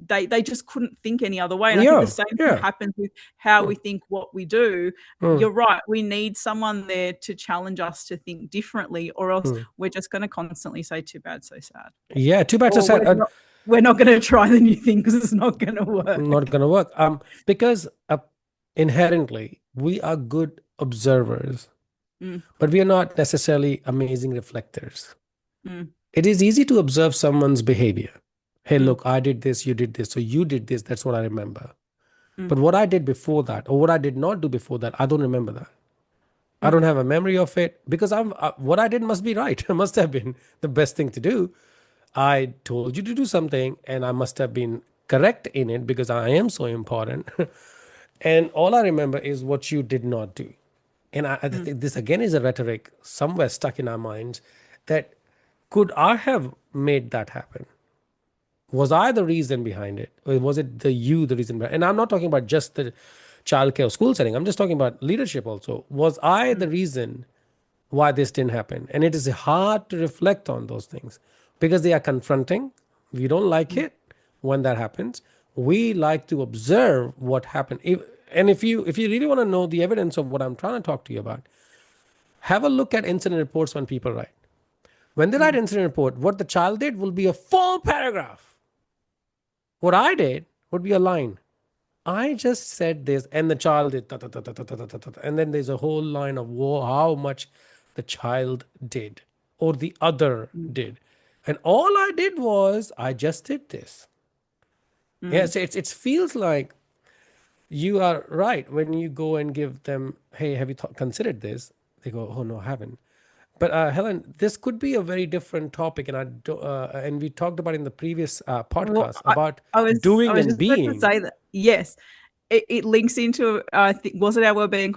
they just couldn't think any other way. And I think the Yeah. same thing Yeah. happens with how Hmm. we think, what we do. Hmm. You're right. We need someone there to challenge us to think differently, or else Hmm. we're just going to constantly say too bad, so sad. Yeah. Too bad. So Or sad. we're not going to try the new thing because it's not going to work. Not gonna work. Because inherently we are good observers, Mm, but we are not necessarily amazing reflectors. mm, It is easy to observe someone's behavior. Hey, mm, look, I did this, you did this, so you did this. That's what I remember. mm, But what I did before that, or what I did not do before that, I don't remember that. I don't mm, have a memory of it because what I did must be right. It must have been the best thing to do. I told you to do something, and I must have been correct in it because I am so important. And all I remember is what you did not do. And I mm, think this again is a rhetoric somewhere stuck in our minds that could I have made that happen? Was I the reason behind it? Or was it the reason behind it? And I'm not talking about just the childcare or school setting. I'm just talking about leadership also. Was I mm, the reason why this didn't happen? And it is hard to reflect on those things because they are confronting. We don't like mm, it when that happens. We like to observe what happened. And if you really want to know the evidence of what I'm trying to talk to you about, have a look at incident reports when people write. When they write mm, incident report, what the child did will be a full paragraph. What I did would be a line. I just said this, and the child did, ta, ta, ta, ta, ta, ta, ta, ta, ta, and then there's a whole line of how much the child did or the other mm, did. And all I did was I just did this. mm. Yes, it feels like you are right when you go and give them, hey, have you considered this? They go, oh no, I haven't. But Helen, this could be a very different topic, and and we talked about in the previous Well, podcast about I doing was and just about to being. say that, yes, it links into, I think, was it our wellbeing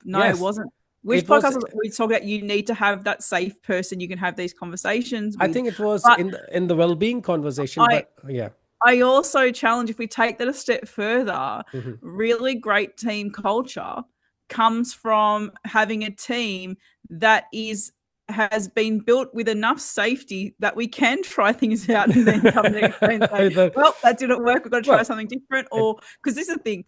no, it Yes, wasn't. Which it was. podcast was it? We talk about you need to have that safe person you can have these conversations I with. think it was But in the well-being conversation, I but yeah. I also challenge, if we take that a step further, Hmm. really great team culture comes from having a team that is has been built with enough safety that we can try things out and then come the next day and say, well, that didn't work. We've got to try Well, something different. it, Or because this is the thing,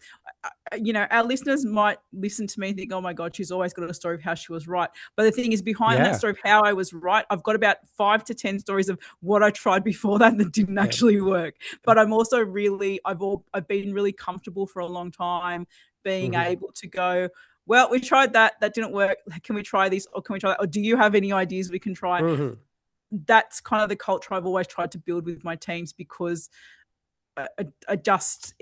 our listeners might listen to me and think, oh my God, she's always got a story of how she was right. But the thing is, behind that yeah, story of how I was right, I've got about 5 to 10 stories of what I tried before that didn't yeah. actually work. But I'm also really, I've been really comfortable for a long time being Hmm. able to go, well, we tried that didn't work. Can we try this, or can we try that? Or do you have any ideas we can try? Hmm. That's kind of the culture I've always tried to build with my teams, because I just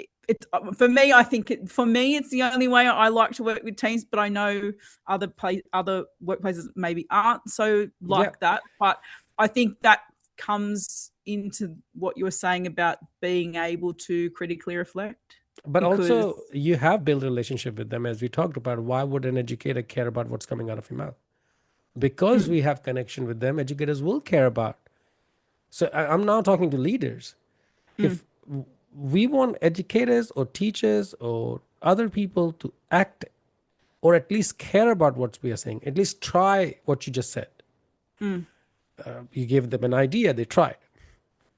for me, I think for me it's the only way I like to work with teams. But I know other workplaces maybe aren't so Yeah, like that. But I think that comes into what you were saying about being able to critically reflect, but because also you have built a relationship with them, as we talked about. Why would an educator care about what's coming out of your mouth? Because mm, we have connection with them, educators will care about. So I'm now talking to leaders. mm, If we want educators or teachers or other people to act or at least care about what we are saying, at least try what you just said. mm, You gave them an idea, they tried.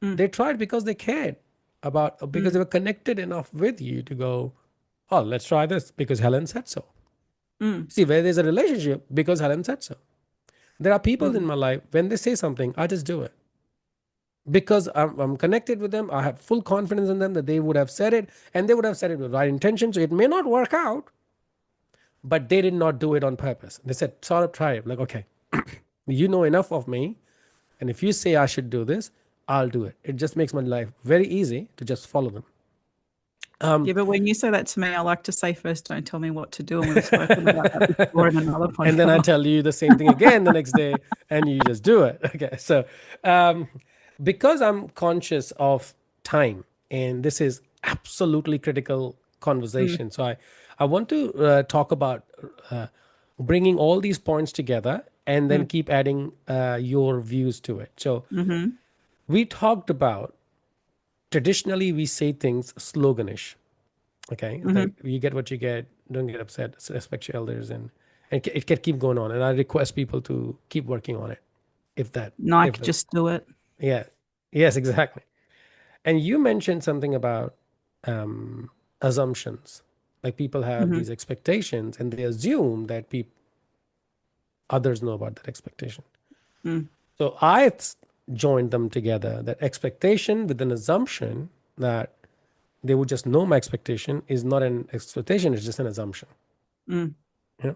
mm, They tried because they cared about, because they mm, were connected enough with you to go, oh, let's try this because Helen said so. mm, See, where there's a relationship, because Helen said so. There are people in mm, my life, when they say something, I just do it because I'm connected with them. I have full confidence in them that they would have said it, and they would have said it with right intention. So it may not work out, but they did not do it on purpose. They said, Saurabh, try it. I'm like, okay, you know enough of me. And if you say I should do this, I'll do it. It just makes my life very easy to just follow them. yeah. But when you say that to me, I like to say, first, don't tell me what to do. And we've spoken about that before in another And then I podcast. tell you the same thing again the next day, and you just do it. Okay. So, um, because I'm conscious of time, and this is absolutely critical Mm, conversation, so I want to talk about uh, bringing all these points together and then Mm, keep adding your views to it. So mm-hmm, we talked about traditionally we say things sloganish. Okay, it's mm-hmm. like you get what you get. Don't get upset. Respect your elders, and it can keep going on. And I request people to keep working on it. If that, if Nike, that, just do it. yeah, yes, exactly. And you mentioned something about assumptions. Like people have Mm-hmm, these expectations, and they assume that others know about that expectation. mm, So joined them together. That expectation with an assumption that they would just know my expectation is not an expectation; it's just an assumption. mm, You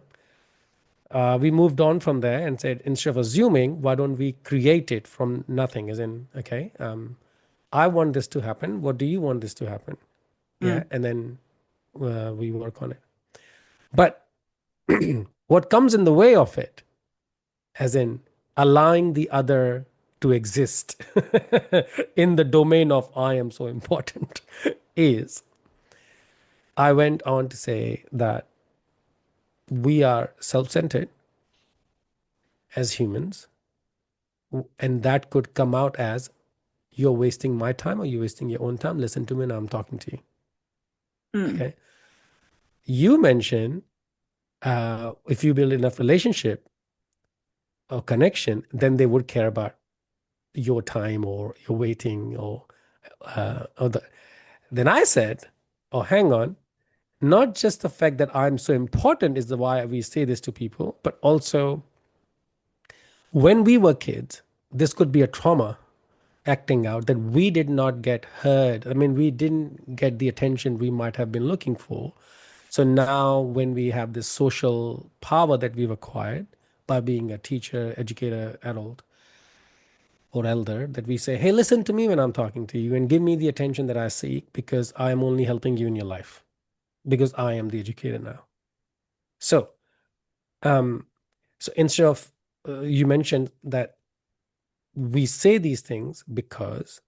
know? We moved on from there and said, instead of assuming, why don't we create it from nothing? As in, okay, I want this to happen. What do you want this to happen? Yeah. mm, And then we work on it. But what comes in the way of it, as in allowing the other to exist in the domain of I am so important, is I went on to say that we are self centered as humans, and that could come out as you're wasting my time or you're wasting your own time. Listen to me and I'm talking to you. mm, Okay. You mentioned if you build enough relationship or connection, then they would care about your time or your waiting or the. Then I said, oh, hang on. Not just the fact that I'm so important is the why we say this to people, but also when we were kids, this could be a trauma acting out that we did not get heard. I mean, we didn't get the attention we might have been looking for. So now, when we have this social power that we've acquired by being a teacher, educator, adult, or elder, that we say, hey, listen to me when I'm talking to you and give me the attention that I seek because I am only helping you in your life because I am the educator now. So, um, so instead of you mentioned that we say these things because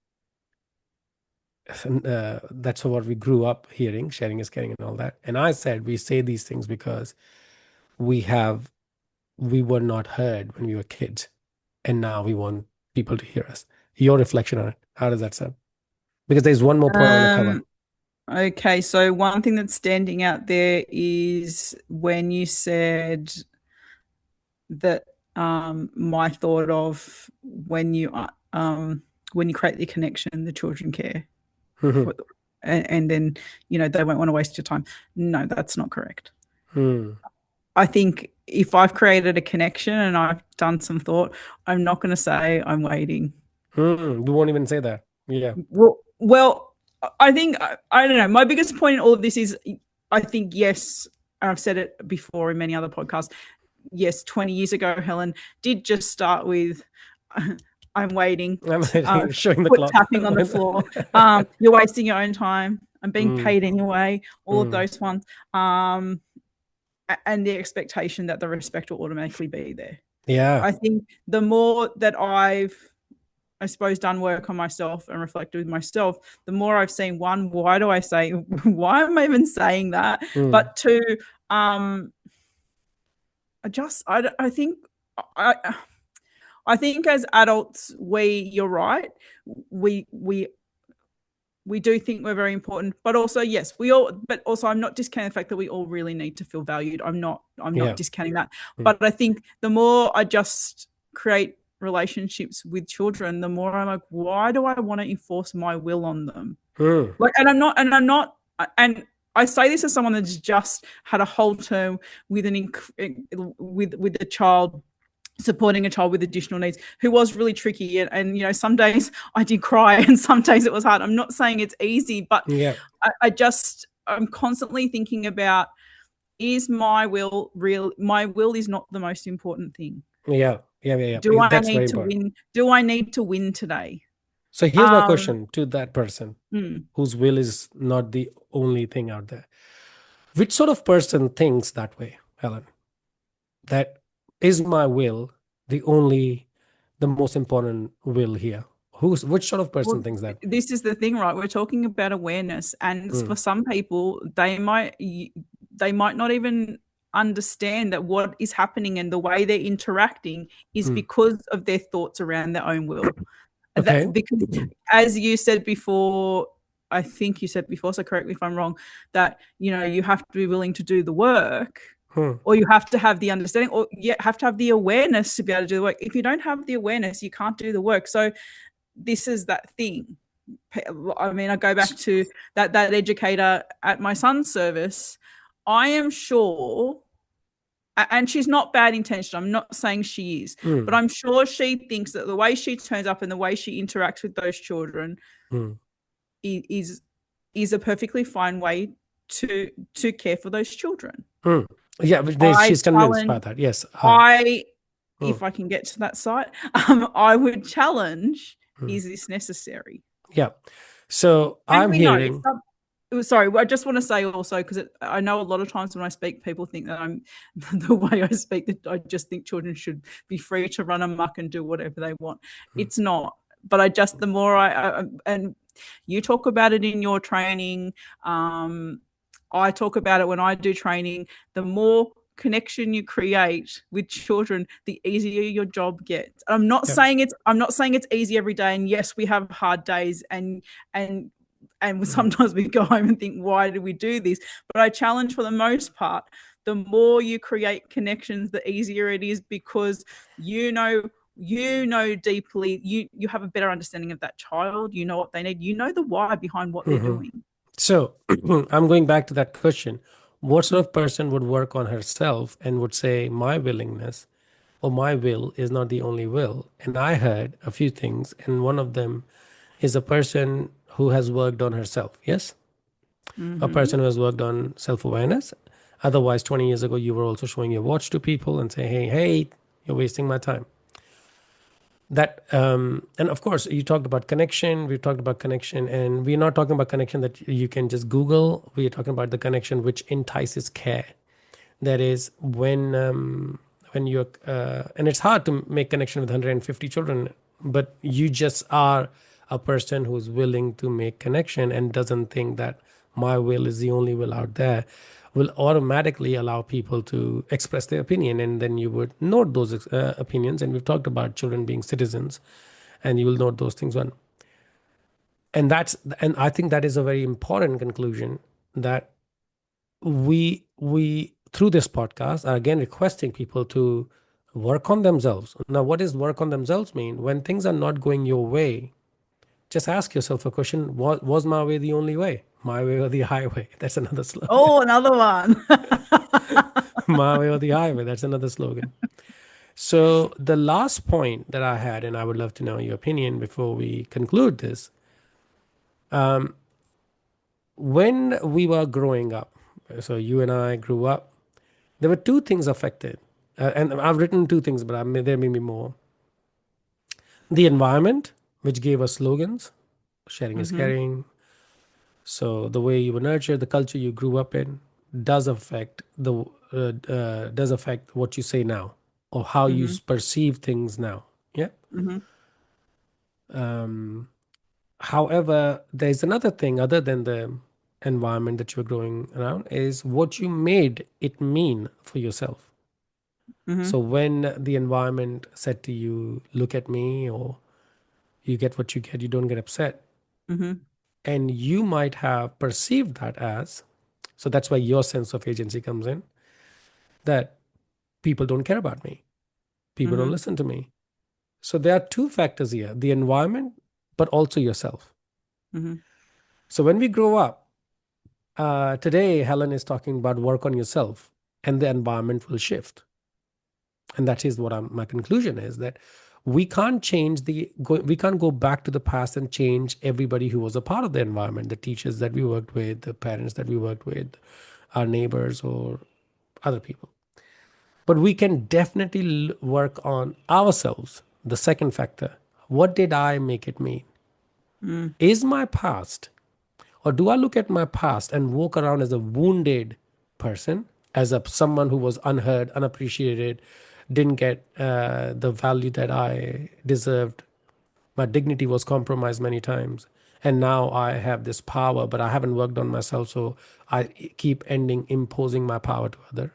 that's what we grew up hearing, sharing is caring and all that. And I said we say these things because we have we were not heard when we were kids, and now we want people to hear us. Your reflection on it, how does that sound? Because there's one more point I want to cover. Um, okay, so one thing that's standing out there is when you said that my thought of when you create the connection, the children care Mhm. for, and then they won't want to waste your time. No, that's not correct. Hmm. I think if I've created a connection and I've done some thought, I'm not going to say I'm waiting. Hmm. You won't even say that. Yeah. Well, I think I don't know. My biggest point in all of this is I think yes, I've said it before in many other podcasts. Yes, 20 years ago, Helen did just start with I'm waiting, I'm uh, showing the foot clock. tapping on the floor. You're wasting your own time. I'm being Hmm. paid anyway. All of Hmm. those ones. And the expectation that the respect will automatically be there. Yeah. I think the more that I suppose, done work on myself and reflected with myself, the more I've seen one, why do I say, why am I even saying that? Hmm. But two, um, I think, I, I think as adults, you're right, we, we, we do think we're very important, but also yes, but also I'm not discounting the fact that we all really need to feel valued. I'm not Yeah. discounting that, Hmm. but I think the more I just create relationships with children, the more I'm like, why do I want to enforce my will on them? Hmm. Like, and I say this as someone that's just had a whole term with with a child, supporting a child with additional needs, who was really tricky, and some days I did cry and some days it was hard. I'm not saying it's easy, but Yeah. I'm constantly thinking about, is my will real? My will is not the most important thing. Yeah. Yeah. Yeah. Do Yeah. I That's very need to important. win? Do I need to win today? So here's my um question to that person mm, whose will is not the only thing out there. Which sort of person thinks that way, Helen? That is my will the most important will here? Which sort of person well, thinks that? this is the thing, right? We're talking about awareness, and Hmm. for some people, they might not even understand that what is happening and the way they're interacting is Mm. because of their thoughts around their own will. Okay. Because as you said before, I think you said before, so correct me if I'm wrong, that you have to be willing to do the work, Hmm. or you have to have the understanding, or you have to have the awareness to be able to do the work. If you don't have the awareness, you can't do the work. So this is that thing. I mean, I go back to that educator at my son's service. I am sure, and she's not bad intention. I'm not saying she is, but Mm. I'm sure she thinks that the way she turns up and the way she interacts with those children Mm. is is a perfectly fine way to care for those children. Mm. Yeah, but I she's convinced by challenge. that. Yes. I Mm. If I can get to that site, I would challenge: Mm. is this necessary? Yeah. So And I'm we know hearing. sorry, I just want to say also, because I know a lot of times when I speak, people think that I'm the way I speak, that I just think children should be free to run amok and do whatever they want. Mm. It's not. But I just, the more and you talk about it in your training, I talk about it when I do training, the more connection you create with children, the easier your job gets. Yeah. I'm not saying it's easy every day. And yes, we have hard days, and Mm. sometimes we go home and think, why did we do this? But I challenge, for the most part, the more you create connections, the easier it is, because deeply, you have a better understanding of that child, what they need, the why behind what they're Mhm. doing. So I'm going back to that question. What sort of person would work on herself and would say, my willingness or my will is not the only will? And I heard a few things, and one of them is a person who has worked on herself. Yes? A Mm-hmm. person who has worked on self awareness. Otherwise, 20 years ago, you were also showing your watch to people and say, hey, you're wasting my time. That and of course you talked about connection, we've talked about connection, and we're not talking about connection that you can just Google. We're talking about the connection which entices care. That is when you're and it's hard to make connection with 150 children, but you just are a person who's willing to make connection and doesn't think that my will is the only will out there, will automatically allow people to express their opinion, and then you would note those opinions. And we've talked about children being citizens, and you will note those things one. And I think that is a very important conclusion, that we through this podcast are again requesting people to work on themselves. Now, what does work on themselves mean? When things are not going your way, just ask yourself a question: was my way the only way? My way or the highway? That's another slogan. Oh, another one. My way or the highway? That's another slogan. So the last point that I had, and I would love to know your opinion before we conclude this. When we were growing up, so you and I grew up, there were two things affected. And I've written two things, but there may be more. The environment, which gave us slogans: sharing is Mm-hmm. caring. So the way you were nurtured, the culture you grew up in, does affect does affect what you say now, or how you Mm-hmm. perceive things now. Yeah. Mm-hmm. However, there's another thing other than the environment that you're growing around, is what you made it mean for yourself. Mm-hmm. So when the environment said to you, look at me, or you get what you get, you don't get upset. Mm-hmm. And you might have perceived that as, so that's why your sense of agency comes in, that people don't care about me, people don't Mm-hmm. listen to me. So there are two factors here: the environment, but also yourself. Mm-hmm. So when we grow up, today, Helen is talking about work on yourself, and the environment will shift. And that is what my conclusion is, that we can't we can't go back to the past and change everybody who was a part of the environment, the teachers that we worked with, the parents that we worked with, our neighbors, or other people. But we can definitely work on ourselves. The second factor: what did I make it mean? Mm-hmm. Is my past, or do I look at my past and walk around as a wounded person, as a someone who was unheard, unappreciated, didn't get the value that I deserved? My dignity was compromised many times, And now I have this power, but I haven't worked on myself, so I keep ending imposing my power to other.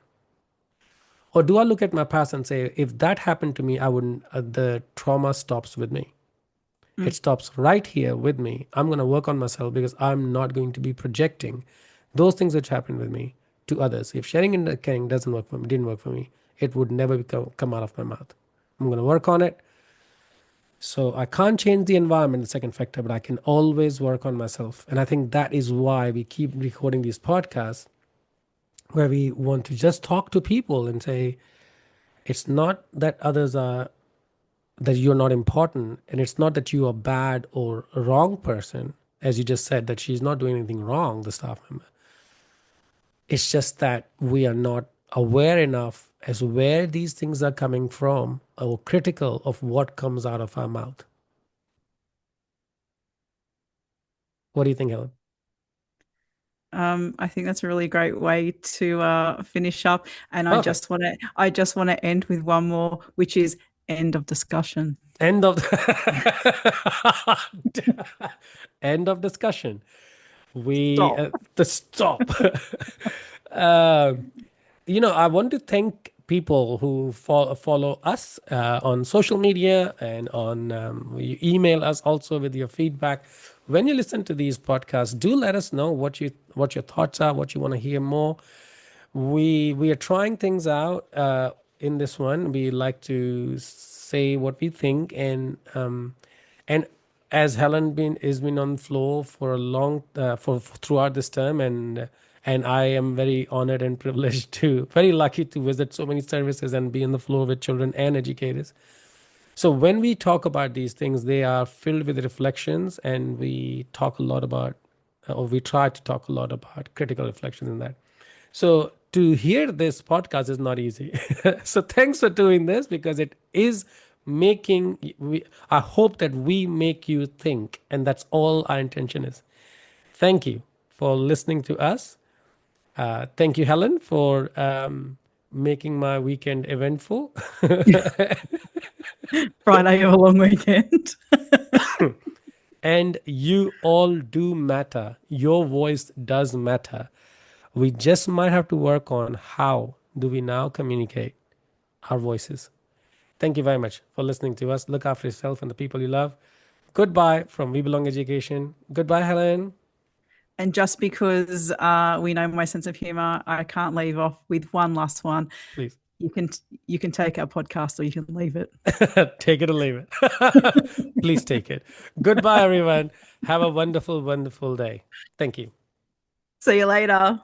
Or do I look at my past and say, if that happened to me, I wouldn't, the trauma stops with me. It Mm. stops right here with me. I'm going to work on myself because I'm not going to be projecting those things which happened with me to others. If sharing and caring doesn't work for me, didn't work for me, it would never come out of my mouth. I'm going to work on it. So I can't change the environment, the second factor, but I can always work on myself. And I think that is why we keep recording these podcasts where we want to just talk to people and say, it's not that others are that you're not important, and it's not that you are bad or a wrong person, as you just said that she's not doing anything wrong, the staff member. It's just that we are not aware enough as where these things are coming from or critical of what comes out of our mouth. What do you think, Helen? I think that's a really great way to finish up. And Perfect. I just want to end with one more, which is end of discussion. End of end of discussion. We Stop. the stop. Um I want to thank people who follow us on social media and on you email us also with your feedback. When you listen to these podcasts, do let us know what your thoughts are, what you want to hear more. We are trying things out in this one. We like to say what we think, and as Helen been is been on the floor for a long for throughout this term, and I am very honored and privileged to very lucky to visit so many services and be on the floor with children and educators. So when we talk about these things, they are filled with reflections, and we talk a lot about, or we try to talk a lot about critical reflections in that. So to hear this podcast is not easy. So thanks for doing this because it is making I hope that we make you think, and that's all our intention is. Thank you for listening to us. Thank you, Helen, for making my weekend eventful. Friday of a long weekend. And you all do matter. Your voice does matter. We just might have to work on how do we now communicate our voices. Thank you very much for listening to us. Look after yourself and the people you love. Goodbye from We Belong Education. Goodbye, Helen. And just because we know my sense of humor, I can't leave off with one last one. Please You can you can take our podcast or you can leave it. take it or leave it. Please take it. Goodbye, everyone. Have a wonderful, wonderful day. Thank you. See you later.